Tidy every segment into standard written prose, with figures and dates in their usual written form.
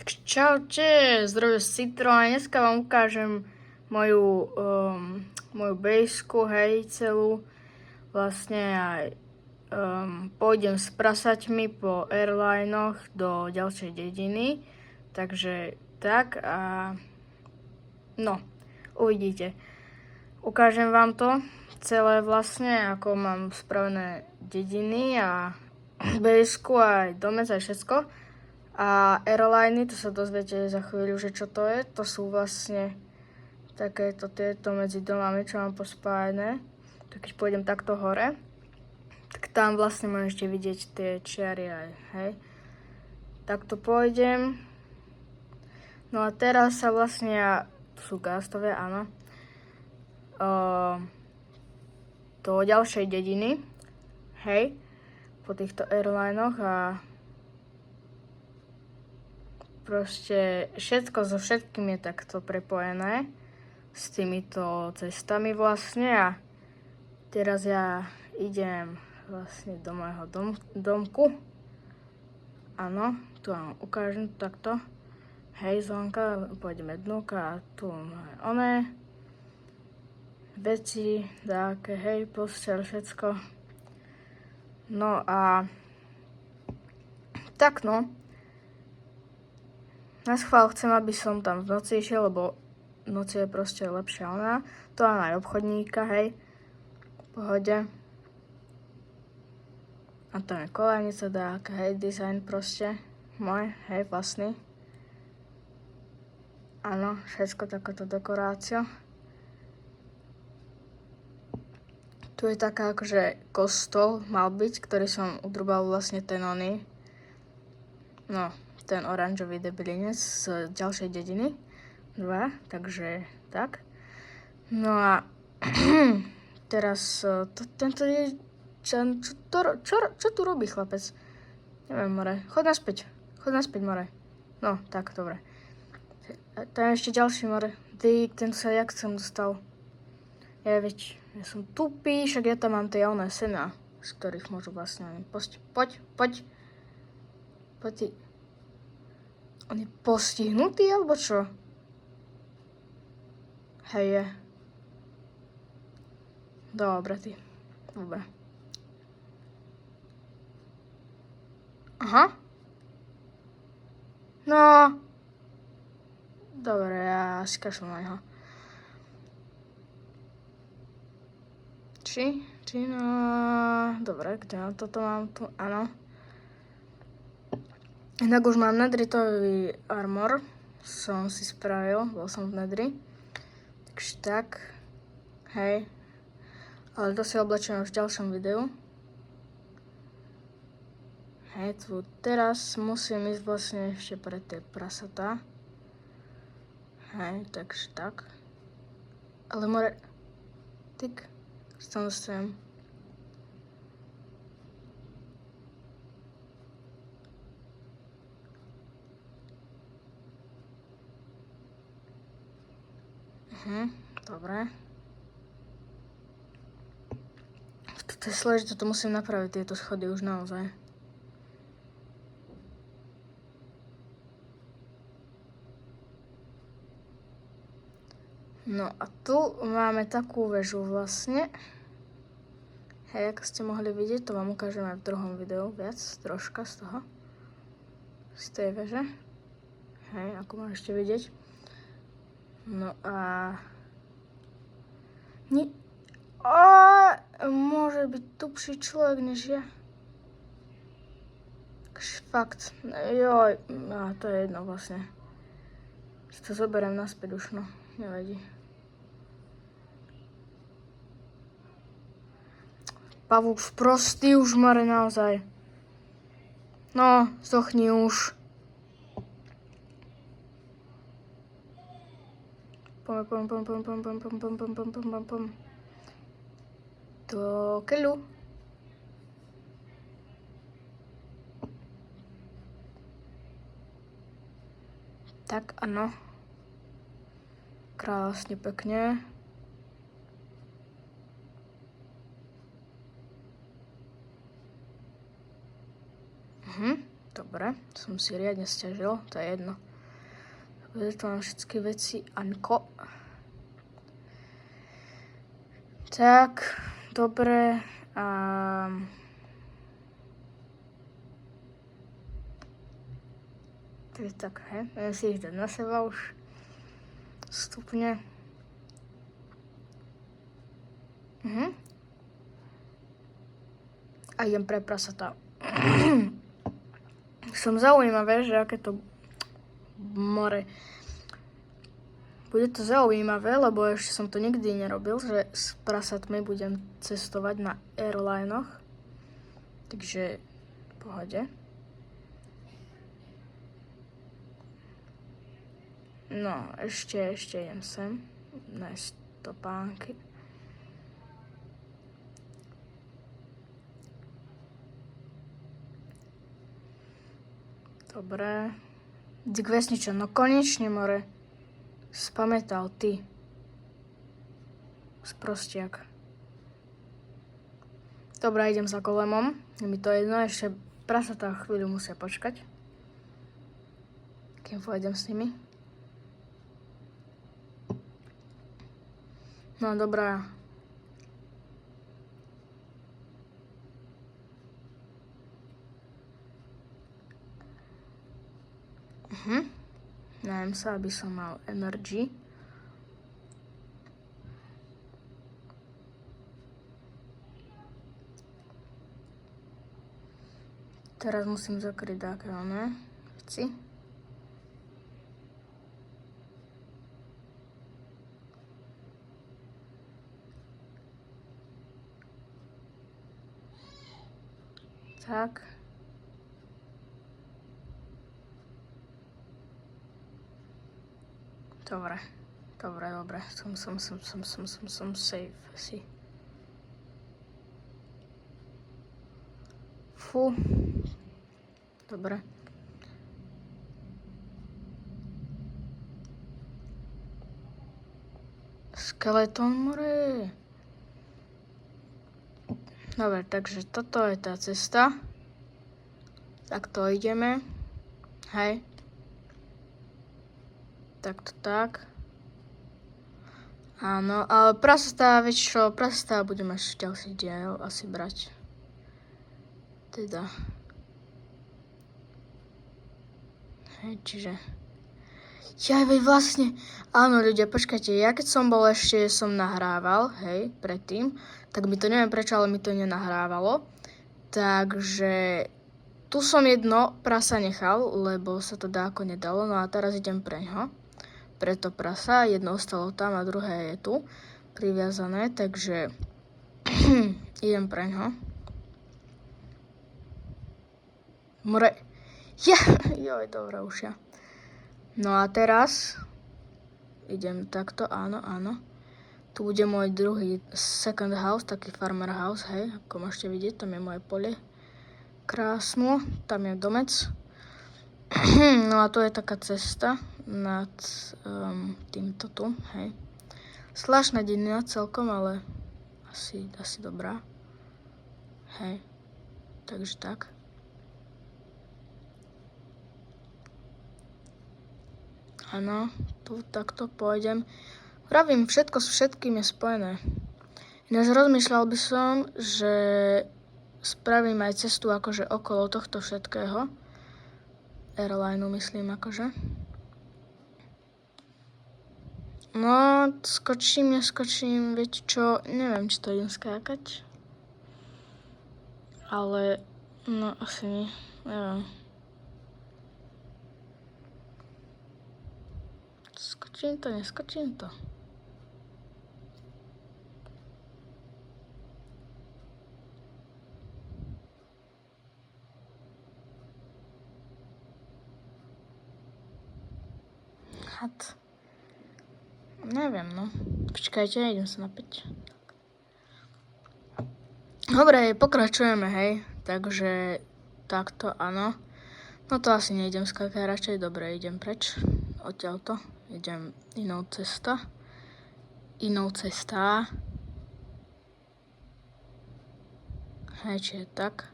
Čaute, zdravím z Citrona. Dneska vám ukážem moju bejsku, hej, celú. Vlastne aj pôjdem s prasaťmi po airlinoch do ďalšej dediny. Takže tak a no, uvidíte. Ukážem vám to celé vlastne, ako mám spravené dediny a bejsku, aj domec, aj všetko. A airliny, to sa dozviete za chvíľu, že čo to je. To sú vlastne takéto tieto medzi domami, čo mám pospájené. Tak keď pôjdem takto hore, tak tam vlastne môžete vidieť tie čiary aj, hej. Takto pôjdem. No a teraz sa vlastne, tu sú gastové, áno, do ďalšej dediny, hej, po týchto airlinoch a proste všetko so všetkým je takto prepojené s týmito cestami vlastne a teraz ja idem vlastne do môjho domku. Áno, tu vám ukážem takto. Hej, zvonka, pôjdeme dnuka a tu máme oné veci, také, hej, posteľ, všetko. No a tak no. Na schvál chcem, aby som tam v noci išiel, lebo v noci je proste lepšia ona. To mám aj obchodníka, hej. V pohode. A tam je kolejnica dáka, hej, dizajn proste. Môj, hej, vlastný. Áno, všetko takáto dekorácia. Tu je taká akože kostol mal byť, ktorý som udrubal vlastne ten oný. No, ten oranžový debilinec z ďalšej dediny. 2, takže tak. No a teraz tento je... Čo tu robí chlapec? Neviem, more. Chod naspäť, more. No, tak, dobre. Tam je ešte ďalší, more. Ten sa jak som dostal. Ja som tupý, však ja tam mám tie oné sená, z ktorých môžu vlastne oni poď. On je postihnutý, alebo čo? Hej, je. Dobre, ty. Dobre. Aha. No. Dobre, ja si kašľam na neho. No. Dobre, kde mám toto mám tu? Áno. Inak už mám nedritový armor, som si spravil, bol som v nedri. Takže tak, hej. Ale to si oblečujem už v ďalšom videu. Hej, tu teraz musím ísť vlastne ešte pre tie prasatá. Hej, takže tak. Ale more... Tyk, sa tam dostajem. Dobre. To je zle, že toto musím napraviť, tieto schody už naozaj. No a tu máme takú väžu vlastne. Hej, ako ste mohli vidieť, to vám ukážem aj v druhom videu viac, troška z toho. Z tej veže. Hej, ako môžete vidieť. No a... môže byť tupší človek než ja. Fakt. Joj, to je jedno vlastne. Si to zoberiem naspäť už, no. Nevadí. Pavúk sprostý už, more, naozaj. No, zochni už. Pom. Do keľu. Tak, áno. Krásne, pekne. Dobre, som si riadne stiažil, to je jedno. bude to na všetky veci Anko. Tak, dobre. To je tak, hej. Budem si ich dať na seba už. Stupne. A idem pre prasatá. Som zaujímavé, že aké to more. Bude to zaujímavé, lebo ešte som to nikdy nerobil, že s prasatmi budem cestovať na airlinoch. Takže v pohode. No, ešte idem sem. Nájsť topánky. Dobre. Dík vesničan, no konečne more. Spamätal ty. Sprostiak. Dobre, idem za golemom. Je mi to jedno, ešte prasatá chvíľu musia počkať. Kým pôjdem s nimi. No, dobrá. Najem sa, aby som mal energy. Teraz musím zakryť také oné veci. Tak. Dobre. Som safe asi. Fú. Dobre. Skeleton more. Dobre, takže toto je tá cesta. Takto ideme. Hej. Takto tak. Áno, ale prasatá, vieš čo, prasatá budeme ešte ďalší diel asi brať. Teda. Hej, čiže... Ja veď vlastne, áno ľudia, počkajte, ja keď som bol ešte, som nahrával, hej, predtým, tak mi to, neviem prečo, ale mi to nenahrávalo. Takže tu som jedno prasa nechal, lebo sa to dáko nedalo, no a teraz idem preňho. Preto prasa, jedno ostalo tam a druhé je tu priviazané, takže idem preňho. More. Joj, dobré už ja. No a teraz idem takto, áno. Tu bude môj druhý second house, taký farmer house, hej, ako môžete vidieť, tam je moje pole. Krásno, tam je domec. No a to je taká cesta nad týmto tu, hej. Zvláštna dedina celkom, ale asi dobrá. Hej, takže tak. Áno, tu takto pôjdem. Vravím, všetko s všetkým je spojené. Ináč rozmýšľal by som, že spravím aj cestu akože okolo tohto všetkého. Airlineu myslím akože. No, neskočím, viete čo, neviem, či to idem skákať. Ale, no asi nie, neviem. Neskočím to. Had. Neviem, no. Počkajte, idem sa napäť. Dobre, pokračujeme, hej. Takže takto, áno. No to asi nejdem skákať, radšej dobre, idem preč. Odtiaľto. Idem inou cesta. Hej, čiže tak.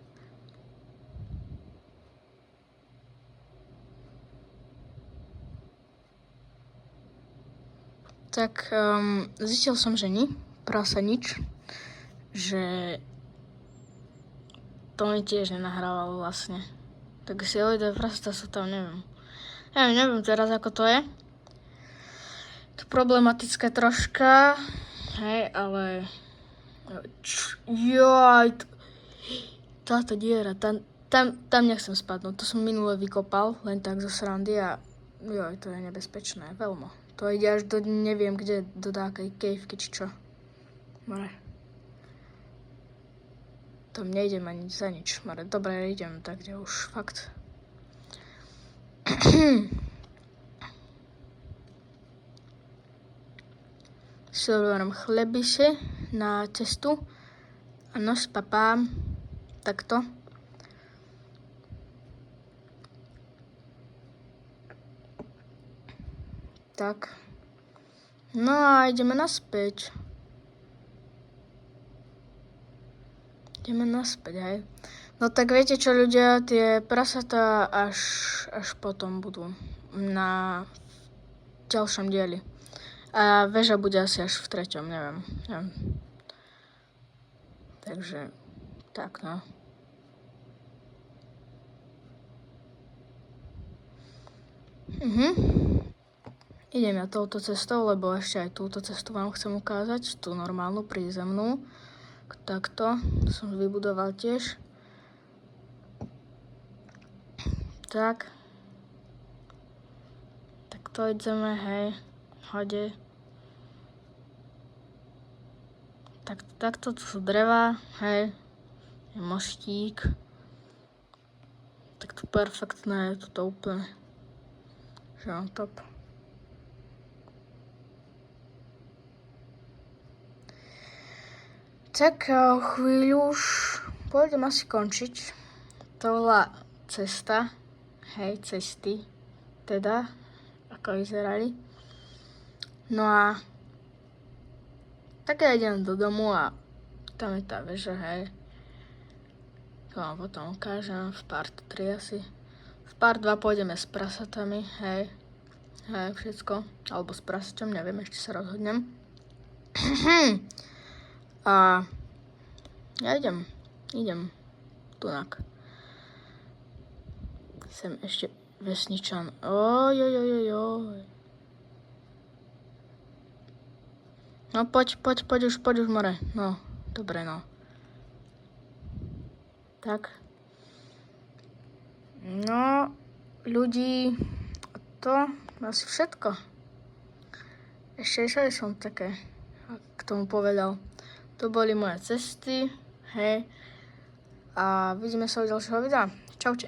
Tak zistil som, že prasa nič, že to mi tiež nenahrávalo vlastne. Tak si do prasa sú tam, neviem. Neviem teraz, ako to je. To problematické troška, hej, ale táto diera, tam nechcem spadnúť. To som minule vykopal, len tak zo srandy a to je nebezpečné, veľmi. To ide až do, neviem kde, do dákej kejvky, či čo. More. Tam nejdem ani za nič, more. Dobre, idem, tak kde už fakt. Si doberiem chlebise na cestu a nož papám takto. Tak. No a ideme naspäť. Hej. No tak viete čo, ľudia, tie prasatá až potom budú na ďalšom dieli. A väža bude asi až v 3., neviem. Takže, tak no. Idem ja touto cestou, lebo ešte aj túto cestu vám chcem ukázať, tú normálnu prízemnú. Takto som vybudoval tiež. Tak. Takto ideme, hej, hode. Takto tu sú dreva, hej, je mostík. Tak to perfektné je toto úplne. Že on top. Tak chvíľu už pôjdem asi končiť. To bola cesta, hej, cesty, teda, ako vyzerali. No a tak ja idem do domu a tam je tá väža, hej. To vám potom ukážem v part 3 asi. V part 2 pôjdeme s prasatami, hej, všetko. Alebo s prasaťom, neviem, ešte sa rozhodnem. A ja idem tunak. Sem ešte vesničan. Ojojojojoj. No poď už more. No, dobre no. Tak. No, ľudí, to asi všetko. Ešte som také k tomu povedal. To boli moje cesty, hej. A vidíme sa u ďalšieho videa. Čaute.